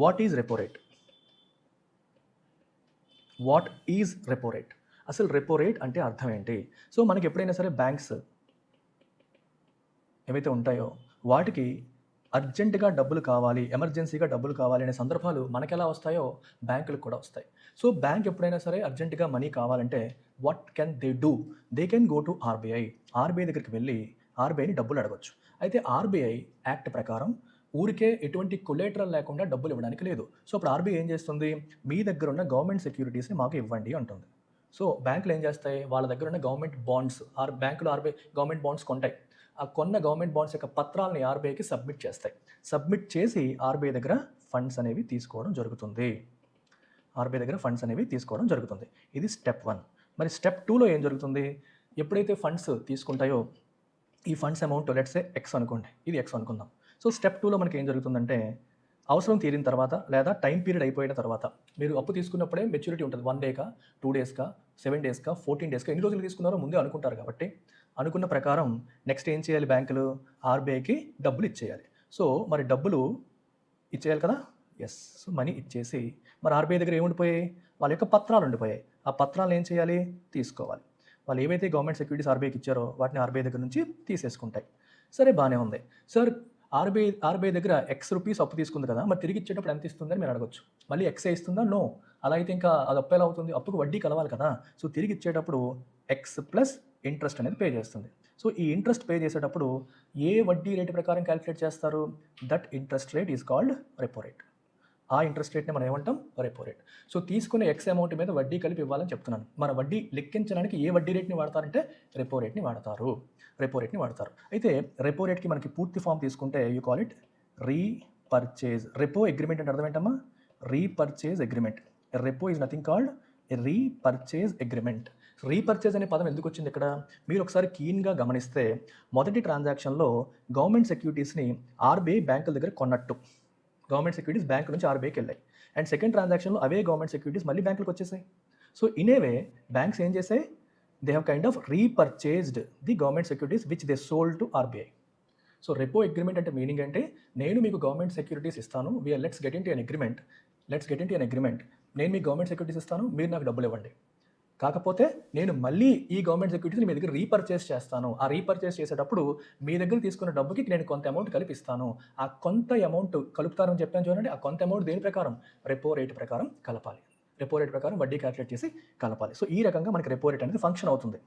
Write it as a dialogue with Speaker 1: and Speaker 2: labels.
Speaker 1: What is repo rate? What is repo rate? అసలు repo rate అంటే అర్థం ఏంటి? సో మనకి ఎప్పుడైనా సరే బ్యాంక్స్ ఏవైతే ఉంటాయో వాటికి అర్జెంటుగా డబ్బులు కావాలి, ఎమర్జెన్సీగా డబ్బులు కావాలి అనే సందర్భాలు మనకెలా వస్తాయో బ్యాంకులకు కూడా వస్తాయి. సో బ్యాంక్ ఎప్పుడైనా సరే అర్జెంటుగా మనీ కావాలంటే what can they do? They can go to RBI. RBI దగ్గరికి వెళ్ళి ఆర్బీఐని డబ్బులు అడగొచ్చు. అయితే ఆర్బీఐ యాక్ట్ ప్రకారం ఊరికే ఎటువంటి కొలేటరల్ లేకుండా డబ్బులు ఇవ్వడానికి లేదు. సో అప్పుడు ఆర్బీఐ ఏం చేస్తుంది? మీ దగ్గర ఉన్న గవర్నమెంట్ సెక్యూరిటీస్ని మాకు ఇవ్వండి అంటుంది. సో బ్యాంకులు ఏం చేస్తాయి? వాళ్ళ దగ్గర ఉన్న గవర్నమెంట్ బాండ్స్, బ్యాంకులు ఆర్బీఐ గవర్నమెంట్ బాండ్స్ కొంటాయి. ఆ కొన్న గవర్నమెంట్ బాండ్స్ యొక్క పత్రాలని ఆర్బీఐకి సబ్మిట్ చేస్తాయి. సబ్మిట్ చేసి ఆర్బీఐ దగ్గర ఫండ్స్ అనేవి తీసుకోవడం జరుగుతుంది. ఆర్బీఐ దగ్గర ఫండ్స్ అనేవి తీసుకోవడం జరుగుతుంది. ఇది స్టెప్ 1. మరి స్టెప్ 2లో ఏం జరుగుతుంది? ఎప్పుడైతే ఫండ్స్ తీసుకుంటాయో ఈ funds amount let's say X అనుకోండి, ఇది ఎక్స్ అనుకుందాం. సో స్టెప్ 2లో మనకి ఏం జరుగుతుందంటే అవసరం తీరిన తర్వాత లేదా టైం పీరియడ్ అయిపోయిన తర్వాత, మీరు అప్పు తీసుకున్నప్పుడే మెచ్యూరిటీ ఉంటుంది. 1 డేకా, 2 డేస్కా, 7 డేస్కా, 14 డేస్కా, ఎన్ని రోజులు తీసుకున్నారో ముందే అనుకుంటారు కాబట్టి అనుకున్న ప్రకారం నెక్స్ట్ ఏం చేయాలి? బ్యాంకులు ఆర్బీఐకి డబ్బులు ఇచ్చేయాలి. సో మరి డబ్బులు ఇచ్చేయాలి కదా? ఎస్. సో మనీ ఇచ్చేసి మరి ఆర్బీఐ దగ్గర ఏముండిపోయాయి? వాళ్ళ యొక్క పత్రాలు ఉండిపోయాయి. ఆ పత్రాలను ఏం చేయాలి? తీసుకోవాలి. వాళ్ళు ఏవైతే గవర్నమెంట్ సెక్యూరిటీస్ ఆర్బీఐకి ఇచ్చారో వాటిని ఆర్బీఐ దగ్గర నుంచి తీసేసుకుంటాయి. సరే, బాగానే ఉంది సార్. ఆర్బీఐ దగ్గర ఎక్స్ రూపీస్ అప్పు తీసుకుంది కదా, మరి తిరిగి ఇచ్చేటప్పుడు ఎంత ఇస్తుందని మీరు అడగొచ్చు. మళ్ళీ ఎక్సే ఇస్తుందా? నో. అలా అయితే ఇంకా అది అప్పు ఎలా అవుతుంది? అప్పుకు వడ్డీ కలవాలి కదా. సో తిరిగి ఇచ్చేటప్పుడు ఎక్స్ ప్లస్ ఇంట్రెస్ట్ అనేది పే చేస్తుంది. సో ఈ ఇంట్రెస్ట్ పే చేసేటప్పుడు ఏ వడ్డీ రేటు ప్రకారం క్యాలిక్యులేట్ చేస్తారు? That interest rate is called repo rate. ఆ ఇంట్రెస్ట్ రేట్ని మనం ఏమంటాం? Repo rate. సో తీసుకునే ఎక్స్ అమౌంట్ మీద వడ్డీ కలిపి ఇవ్వాలని చెప్తున్నాను. మన వడ్డీ లెక్కించడానికి ఏ వడ్డీ రేట్ని వాడతారంటే రెపో రేట్ని వాడతారు. రెపో రేట్ని వాడతారు. అయితే రెపో రేట్కి మనకి పూర్తి ఫామ్ తీసుకుంటే you call it repurchase. Repo agreement అంటే అర్థం ఏంటమ్మా? Repurchase agreement. Repo is nothing called repurchase agreement. Repurchase అనే పదం ఎందుకు వచ్చింది ఇక్కడ? మీరు ఒకసారి కీన్గా గమనిస్తే మొదటి ట్రాన్సాక్షన్లో గవర్నమెంట్ సెక్యూరిటీస్ని ఆర్బీఐ బ్యాంకుల దగ్గర కొన్నట్టు గవర్నమెంట్ సెక్యూరిటీస్ బ్యాంక్ నుంచి ఆర్బీఐకి వెళ్ళాయి. అండ్ సెకండ్ ట్రాన్సాక్షన్లో అవే గవర్నమెంట్ సెక్యూరిటీస్ మళ్ళీ బ్యాంకులకు వచ్చేసాయి. So in a way banks ఏం చేసాయి? They have kind of repurchased the government securities which they sold to RBI. So repo agreement అంటే మీనింగ్ అంటే నేను మీకు గవర్నమెంట్ సెక్యూరిటీస్ ఇస్తాను, let's get in to an agreement. నేను మీకు గవర్నమెంట్ సెక్యూరిటీస్ ఇస్తాను, మీరు నాకు డబ్బులు ఇవ్వండి. కాకపోతే నేను మళ్ళీ ఈ గవర్నమెంట్ సెక్యూరిటీస్ని మీ దగ్గర రీపర్చేస్ చేస్తాను. ఆ రీపర్చేస్ చేసేటప్పుడు మీ దగ్గర తీసుకున్న డబ్బుకి నేను కొంత అమౌంట్ కలిపిస్తాను. ఆ కొంత అమౌంట్ కలుపుతారని చెప్పాను చూడండి. ఆ కొంత అమౌంట్ దేని ప్రకారం? రెపో రేట్ ప్రకారం కలపాలి. రెపో రేట్ ప్రకారం వడ్డీ క్యాల్కులేట్ చేసి కలపాలి. సో ఈ రకంగా మనకి రెపో రేట్ అనేది ఫంక్షన్ అవుతుంది.